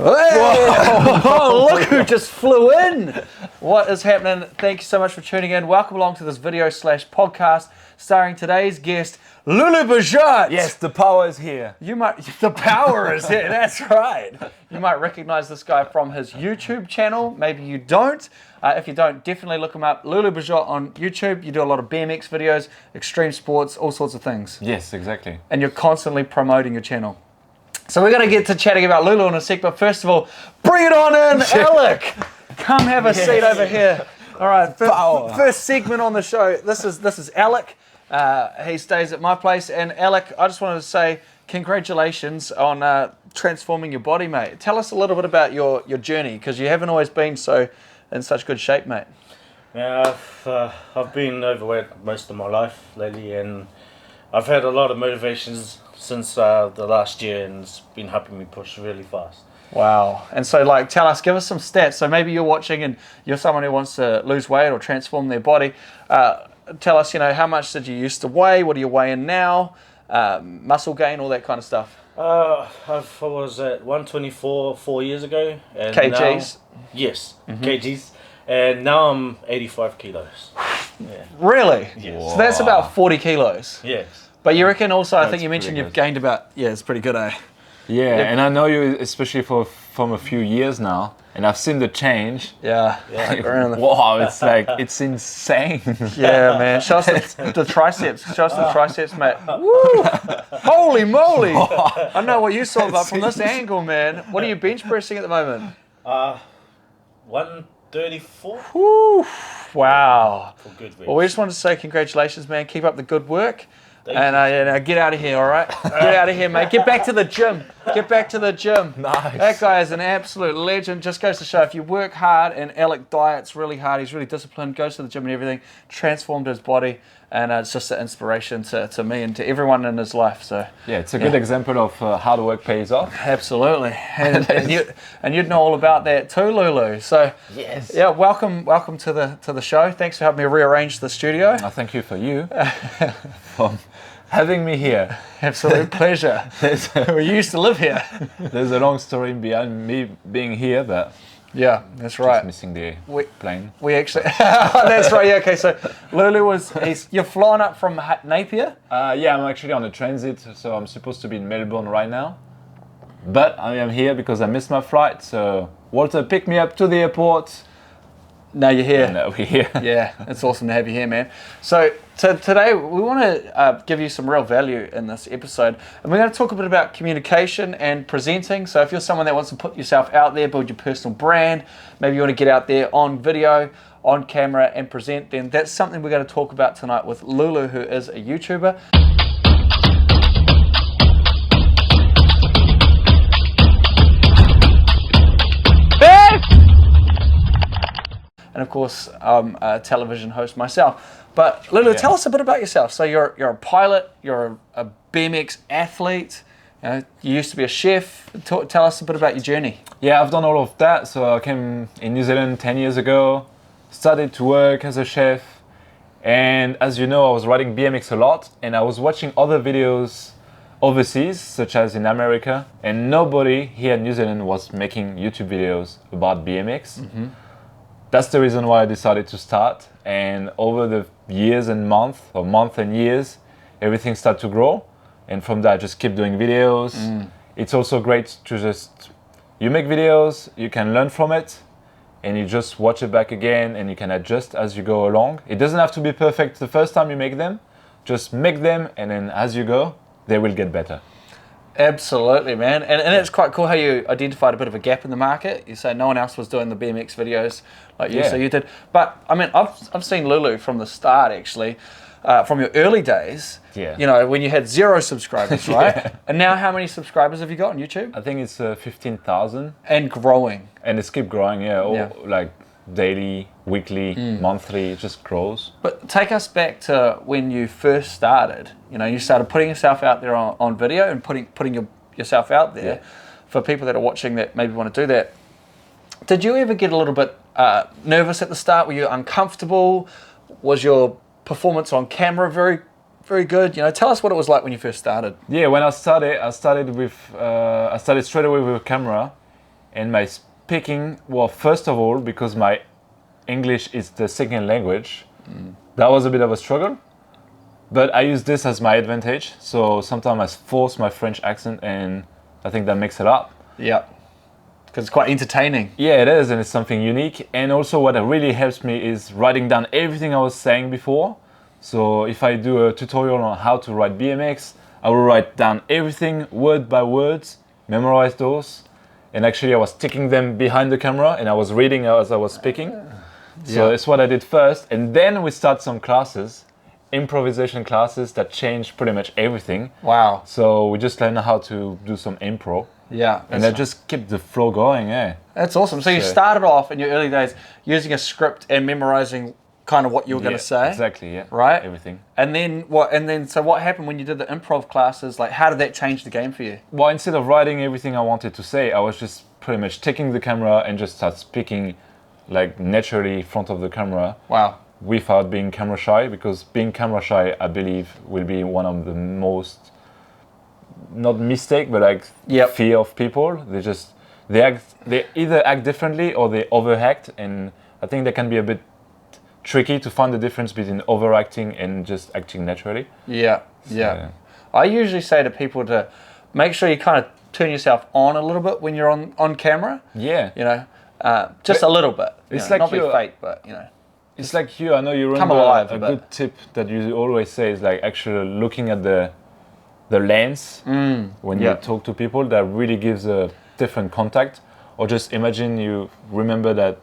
Oh, look who just flew in. What is happening? Thank you so much for tuning in. Welcome along to this video/podcast starring today's guest, Lulu Bejot. Yes, the power is here. The power is here, that's right. You might recognize this guy from his YouTube channel. Maybe you don't. If you don't, definitely look him up. Lulu Bejot on YouTube. You do a lot of BMX videos, extreme sports, all sorts of things. Yes, exactly. And you're constantly promoting your channel. So we're going to get to chatting about Lulu in a sec, but first of all, bring it on in, Alec. Come have a seat over here. All right, first segment on the show. This is Alec. He stays at my place. And Alec, I just wanted to say congratulations on transforming your body, mate. Tell us a little bit about your journey, because you haven't always been in such good shape, mate. Yeah, I've been overweight most of my life lately, and I've had a lot of motivations since the last year, and it's been helping me push really fast. Wow. And so, give us some stats. So maybe you're watching and you're someone who wants to lose weight or transform their body. Tell us, how much did you used to weigh? What are you weighing now? Muscle gain, all that kind of stuff. I was at 124 4 years ago. And kgs? Now, yes, kgs. And now I'm 85 kilos. Yeah. Really? Yes. So that's about 40 kilos. Yes. But you reckon also, I think That's you mentioned pretty you've good. gained about, it's pretty good, eh? Yeah, and I know you especially from a few years now, and I've seen the change. Yeah. Around the- Wow, it's insane. Yeah, man. Show us the triceps. Show us the triceps, mate. Woo! Holy moly! I know what you saw, but from this angle, man. What are you bench pressing at the moment? 134 Woo! Wow. for good reason. Well, we just wanted to say congratulations, man. Keep up the good work. And get out of here, all right? Get out of here, mate. Get back to the gym. Get back to the gym. Nice. That guy is an absolute legend. Just goes to show, if you work hard, and Alec diets really hard, he's really disciplined, goes to the gym and everything, transformed his body, and it's just an inspiration to me and to everyone in his life. So Yeah, it's a good example of hard work pays off. absolutely. And you'd know all about that too, Lulu. So Yes. yeah, welcome to the show. Thanks for helping me rearrange the studio. I thank you for for having me here. Absolute pleasure. We used to live here. There's a long story behind me being here, but Yeah, that's just right. missing the plane. We actually, that's right. Yeah, okay. So Lulu you're flying up from Napier. Yeah, I'm actually on a transit, so I'm supposed to be in Melbourne right now. But I am here because I missed my flight, so Walter picked me up to the airport. Now you're here. And we're here. Yeah, it's awesome to have you here, man. So today we want to give you some real value in this episode, and we're going to talk a bit about communication and presenting. So if you're someone that wants to put yourself out there, build your personal brand, maybe you want to get out there on video, on camera, and present, then that's something we're going to talk about tonight with Lulu, who is a YouTuber. And of course, I'm a television host myself. But Lulu, tell us a bit about yourself. So you're a pilot, you're a BMX athlete, you used to be a chef. Tell us a bit about your journey. Yeah, I've done all of that. So I came in New Zealand 10 years ago, started to work as a chef. And as you know, I was riding BMX a lot, and I was watching other videos overseas, such as in America, and nobody here in New Zealand was making YouTube videos about BMX. Mm-hmm. That's the reason why I decided to start. And over the years and months and years, everything started to grow. And from that, I just keep doing videos. It's also great to you make videos, you can learn from it, and you just watch it back again, and you can adjust as you go along. It doesn't have to be perfect the first time you make them. Just make them, and then as you go, they will get better. Absolutely, man. And it's quite cool how you identified a bit of a gap in the market. You say no one else was doing the BMX videos like you, so you did. But I mean, I've seen Lulu from the start, actually, from your early days. Yeah. When you had 0 subscribers, right? And now how many subscribers have you got on YouTube? I think it's 15,000. And growing. And it's keep growing, like daily, weekly, monthly, it just grows. But take us back to when you first started. You started putting yourself out there on video and putting yourself out there for people that are watching that maybe want to do that. Did you ever get a little bit nervous at the start? Were you uncomfortable? Was your performance on camera very very good. You know, tell us what it was like when you first started. Yeah, when I started straight away with a camera, and my speaking. Well, first of all, because my English is the second language, that was a bit of a struggle. But I use this as my advantage. So sometimes I force my French accent, and I think that makes it up. Yeah, because it's quite entertaining. Yeah, it is, and it's something unique. And also, what really helps me is writing down everything I was saying before. So if I do a tutorial on how to ride BMX, I will write down everything word by word, memorize those. And actually, I was sticking them behind the camera, and I was reading as I was speaking. So that's what I did first. And then we start some classes, improvisation classes that change pretty much everything. Wow. So we just learn how to do some improv. Yeah. And that just kept the flow going, yeah. That's awesome. So you started off in your early days using a script and memorizing kind of what you were going to say. Exactly, yeah. Right? Everything. And then so what happened when you did the improv classes? Like, how did that change the game for you? Well, instead of writing everything I wanted to say, I was just pretty much taking the camera and just start speaking like naturally in front of the camera. Wow. Without being camera shy, because being camera shy, I believe, will be one of the most, not mistake, but like fear of people. They either act differently or they overact, and I think that can be a bit tricky to find the difference between overacting and just acting naturally. Yeah. I usually say to people to make sure you kind of turn yourself on a little bit when you're on camera. Yeah. You know, just a little bit. It's like not be fake, but you know. It's like you. I know you remember a good tip that you always say is like actually looking at the lens when you talk to people. That really gives a different contact. Or just imagine you remember that.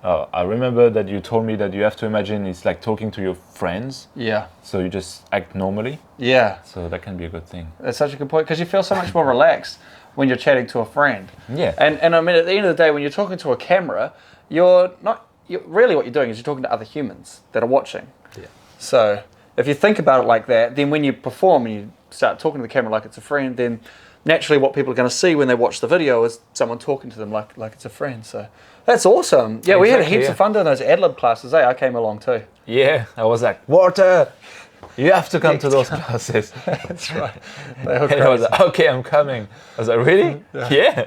I remember that you told me that you have to imagine it's like talking to your friends. Yeah. So you just act normally. Yeah. So that can be a good thing. That's such a good point, because you feel so much more relaxed when you're chatting to a friend. Yeah. And I mean, at the end of the day, when you're talking to a camera, really what you're doing is you're talking to other humans that are watching. Yeah. So if you think about it like that, then when you perform and you start talking to the camera like it's a friend, then naturally what people are going to see when they watch the video is someone talking to them like it's a friend. So that's awesome. Yeah, we had heaps of fun doing those ad-lib classes. I came along too. Yeah, I was like, Walter, you have to come to those classes. That's right. And I was like, okay, I'm coming. I was like, really? Yeah.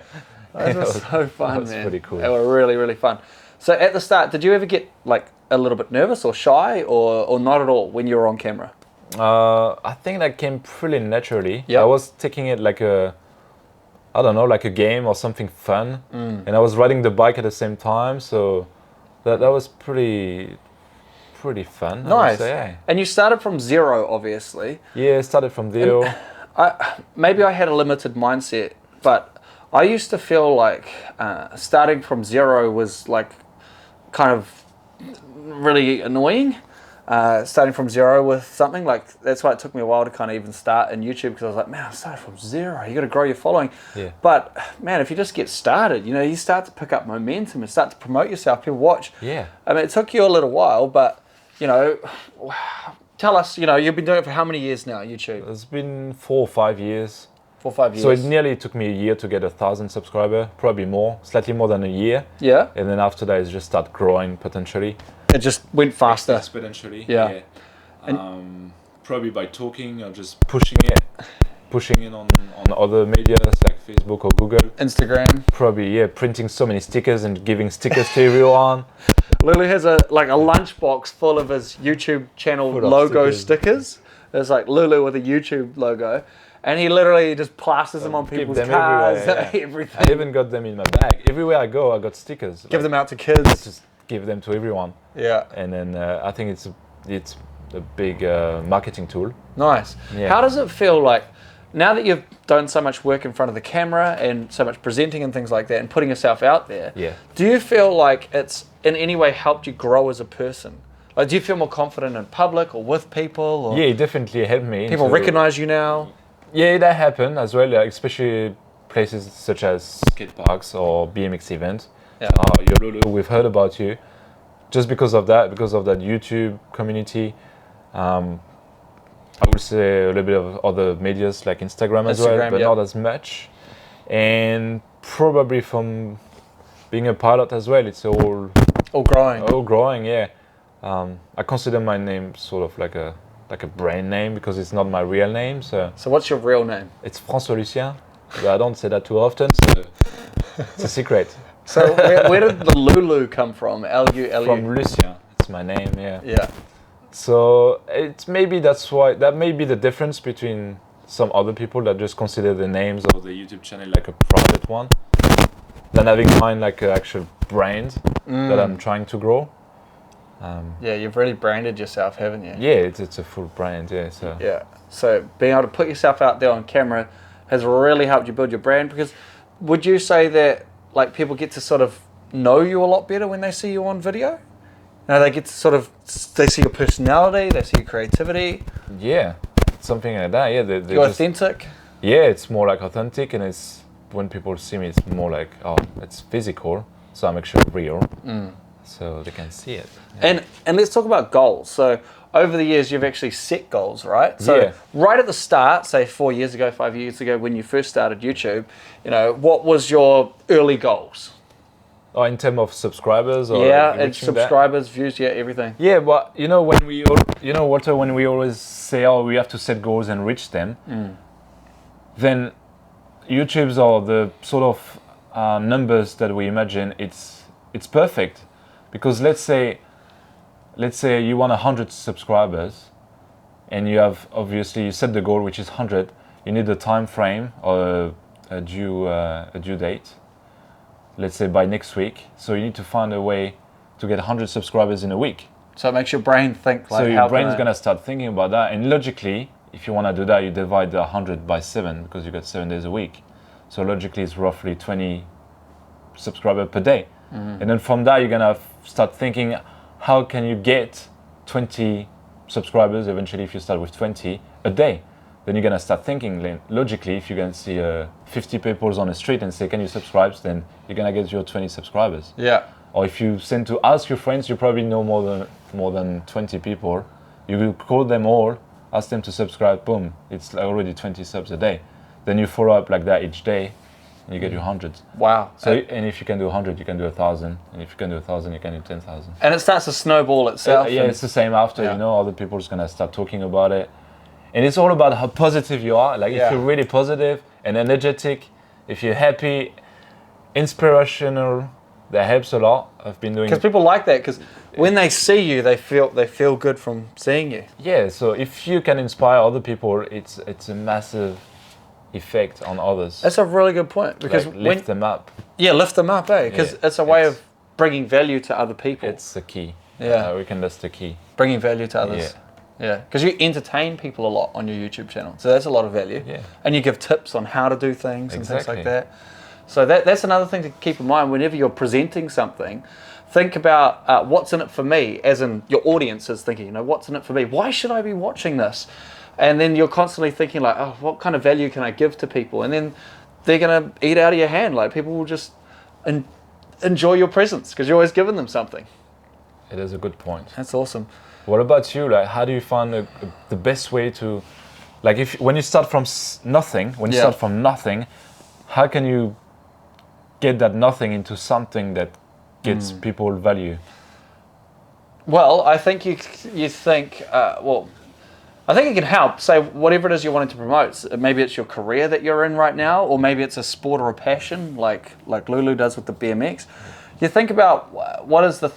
That was so fun, that was man. pretty cool. They were really, really fun. So at the start, did you ever get like a little bit nervous or shy or not at all when you were on camera? I think that came pretty naturally. Yep. I was taking it like a game or something fun. And I was riding the bike at the same time, so that was pretty fun. Nice. I would say. And you started from zero, obviously. Yeah, I started from zero. Maybe I had a limited mindset, but I used to feel like starting from zero was like kind of really annoying. Starting from zero with something, like that's why it took me a while to kind of even start in YouTube, because I was like, man, I started from zero. You got to grow your following. Yeah. But man, if you just get started, you know, you start to pick up momentum and start to promote yourself. People watch. Yeah. I mean, it took you a little while, but you know, tell us. You know, you've been doing it for how many years now? YouTube. It's been 4 or 5 years. 4 or 5 years. So it nearly took me a year to get 1,000 subscribers, probably more, slightly more than a year. Yeah. And then after that, it just started growing potentially. It just went faster. Exponentially. Yeah. Probably by talking or just pushing it on other medias like Facebook or Google. Instagram. Probably, printing so many stickers and giving stickers to everyone. Lulu has a lunchbox full of his YouTube channel logo stickers. There's like Lulu with a YouTube logo. And he literally just plasters them on people's cars, everything. I even got them in my bag. Everywhere I go, I got stickers. Give them out to kids. Just give them to everyone. Yeah. And then I think it's a big marketing tool. Nice. Yeah. How does it feel like, now that you've done so much work in front of the camera and so much presenting and things like that and putting yourself out there, do you feel like it's in any way helped you grow as a person? Like, do you feel more confident in public or with people? Or yeah, it definitely helped me. People recognize you now? Yeah, that happened as well, especially places such as skate parks or BMX events. Yeah. Lulu, we've heard about you. Just because of that YouTube community. I would say a little bit of other medias like Instagram as well, but not as much. And probably from being a pilot as well, it's all growing. All growing, yeah. I consider my name sort of like a like a brand name because it's not my real name. So what's your real name? it's François Lucien, but I don't say that too often, so it's a secret. So where did the Lulu come from? L-U-L-U? From Lucien, it's my name, yeah. Yeah. So it's maybe that may be the difference between some other people that just consider the names of the YouTube channel like a private one, than having mine like an actual brand that I'm trying to grow. Yeah, you've really branded yourself, haven't you? Yeah, it's a full brand, yeah. So Yeah. So being able to put yourself out there on camera has really helped you build your brand, because would you say that like people get to sort of know you a lot better when they see you on video? You know, they get to sort of, they see your personality, they see your creativity. yeah, something like that. Yeah, You're authentic. Yeah, it's more like authentic, and it's when people see me, it's more like, oh, it's physical, so I'm actually real, so they can see it. Yeah. And let's talk about goals. So over the years, you've actually set goals, right? So Yeah. right at the start, say 4 years ago, 5 years ago, when you first started YouTube, you know, what was your early goals? Oh, in terms of subscribers, or Yeah, and reaching that? subscribers, views, yeah, everything. Yeah, but Walter, when we always say, oh, we have to set goals and reach them, then YouTube's are the sort of numbers that we imagine. It's perfect, because let's say you want 100 subscribers, and you have obviously you set the goal, which is 100. You need a time frame or a due date. Let's say by next week. So you need to find a way to get 100 subscribers in a week. So it makes your brain think like, So how your brain's can I- gonna start thinking about that, and logically, if you want to do that, you divide the 100 by 7 because you got 7 days a week. So logically, it's roughly 20 subscribers per day, and then from that, you're gonna start thinking, how can you get 20 subscribers eventually if you start with 20 a day? Then you're gonna start thinking logically, if you're gonna see 50 people on the street and say, can you subscribe, then you're gonna get your 20 subscribers. Yeah. Or if you send to ask your friends, you probably know more than 20 people. You will call them all, ask them to subscribe, boom, it's already 20 subs a day. Then you follow up like that each day, and you get your 100. Wow. So, and if you can do 100, you can do 1,000. And if you can do 1,000, you can do 10,000. And it starts to snowball itself. Yeah, and- it's the same after, Yeah. you know, other people's gonna start talking about it. And it's all about how positive you are. Like, Yeah. if you're really positive and energetic, if you're happy, inspirational, that helps a lot. I've been doing. Because people like that, because when they see you, they feel good from seeing you. Yeah, so if you can inspire other people, it's a massive effect on others. That's a really good point, because Like, lift them up. lift them up, eh? Because Yeah, it's a way it's- of bringing value to other people. It's the key. Yeah. I reckon that's the key. Bringing value to others. Yeah, because you entertain people a lot on your YouTube channel, so that's a lot of value. Yeah. And you give tips on how to do things and things Exactly. like that. So that's another thing to keep in mind whenever you're presenting something. Think about what's in it for me, as in your audience is thinking, you know, what's in it for me? Why should I be watching this? And then you're constantly thinking like, oh, what kind of value can I give to people? And then they're gonna eat out of your hand. Like, people will just enjoy your presence because you're always giving them something. It is a good point. That's awesome. What about you? Like, how do you find the best way to, like, when you start from nothing, how can you get that nothing into something that gets people value? Well, I think you think, I think it can help. Say whatever it is you're wanting to promote. Maybe it's your career that you're in right now, or maybe it's a sport or a passion, like Lulu does with the BMX. You think about what's the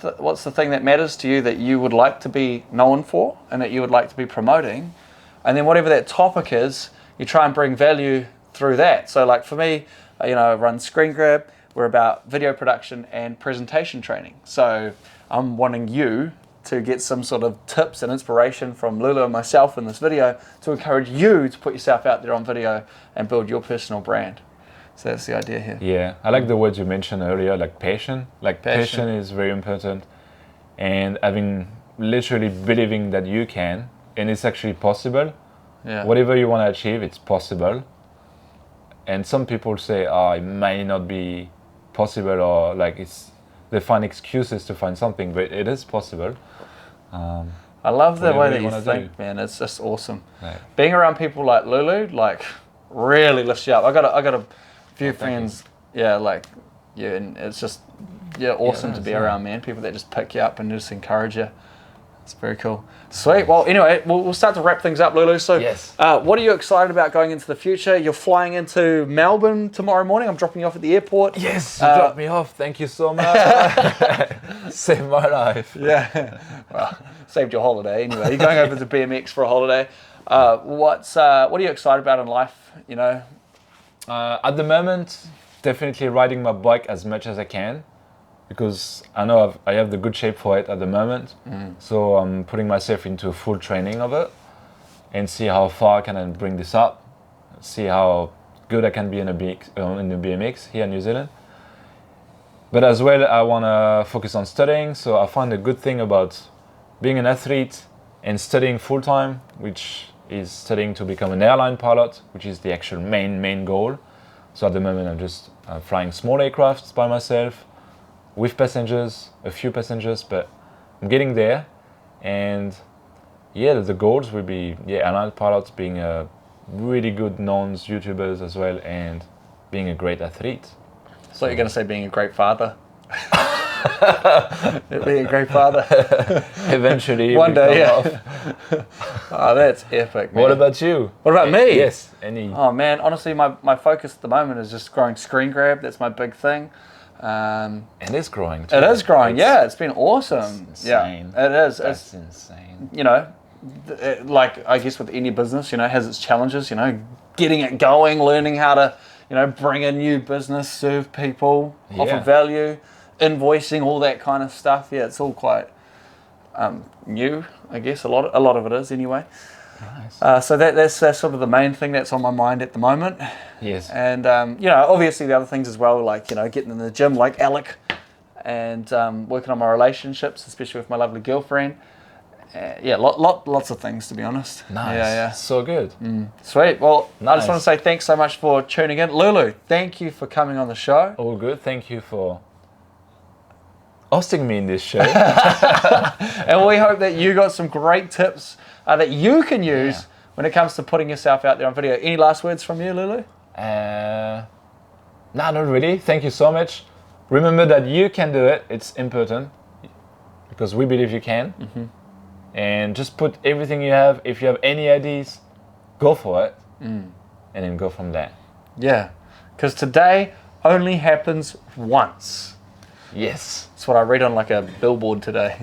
thing that matters to you that you would like to be known for and that you would like to be promoting, and then whatever that topic is, you try and bring value through that. So, like for me, I run Screen Grab. We're about video production and presentation training. So I'm wanting you to get some sort of tips and inspiration from Lulu and myself in this video to encourage you to put yourself out there on video and build your personal brand. So that's the idea here. Yeah, I like the words you mentioned earlier, like passion. Like passion is very important, and literally believing that you can, and it's actually possible. Yeah. Whatever you want to achieve, it's possible. And some people say, oh, it may not be possible, or like they find excuses to find something, but it is possible. I love the way whatever that you you wanna think, do. man. It's just awesome. Right. Being around people like Lulu, like, really lifts you up. I got a few friends, like you, and it's just awesome to be yeah. around, man. People that just pick you up and just encourage you. It's very cool. Sweet. Well, anyway, we'll start to wrap things up, Lulu. So, Yes. What are you excited about going into the future? You're flying into Melbourne tomorrow morning. I'm dropping you off at the airport. Yes, you dropped me off. Thank you so much. Saved my life. Yeah. Well, saved your holiday anyway. You're going over to BMX for a holiday. What are you excited about in life? You know. At the moment, definitely riding my bike as much as I can, because I know I have the good shape for it at the moment. So I'm putting myself into full training of it and see how far can I bring this up, see how good I can be in the BMX here in New Zealand. But as well, I want to focus on studying. So I find a good thing about being an athlete and studying full-time, which is studying to become an airline pilot, which is the actual main goal. So at the moment, I'm just flying small aircrafts by myself, with passengers, a few passengers, but I'm getting there. And yeah, the goals will be airline pilots, being a really good known YouTubers as well, and being a great athlete. So you're going to say being a great father. Being a great father. Eventually. One day, yeah. Oh, that's epic, man. What about you? What about me? Yes. Any? Oh man, honestly, my focus at the moment is just growing screen grab. That's my big thing. And it's growing too. It is growing. Yeah, it's been awesome. It's insane. Yeah, it is. That's insane. You know, like I guess with any business, you know, has its challenges. You know, getting it going, learning how to, you know, bring a new business, serve people, offer value, invoicing, all that kind of stuff. Yeah, it's all quite new, I guess. A lot of it is anyway. Nice. So that's sort of the main thing that's on my mind at the moment. Yes. And you know, obviously the other things as well, like, you know, getting in the gym like Alec, and working on my relationships, especially with my lovely girlfriend. Yeah, lots of things, to be honest. Nice. Yeah. So good. Sweet. Well, I Nice. just want to say thanks so much for tuning in. Lulu, thank you for coming on the show. All good. Thank you for hosting me in this show. And we hope that you got some great tips that you can use when it comes to putting yourself out there on video. Any last words from you, Lulu? Nah, not really. Thank you so much. Remember that you can do it. It's important because we believe you can. And just put everything you have. If you have any ideas, go for it. And then go from there. Yeah, because today only happens once. Yes. That's what I read on like a billboard today.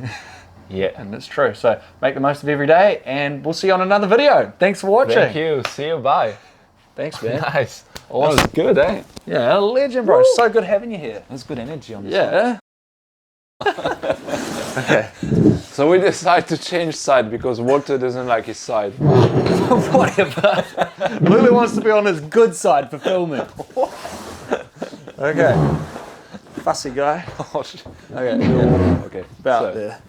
Yeah. And it's true. So make the most of every day, and we'll see you on another video. Thanks for watching. Thank you. See you. Bye. Thanks, man. Nice. Awesome. That was good, eh? Yeah, a legend, bro. So good having you here. That's good energy on this. Yeah. Okay. So we decide to change side because Walter doesn't like his side. Whatever. Lulu wants to be on his good side for filming. Okay. Fussy guy. Oh, shit. Okay. Yeah. Okay. About so- there.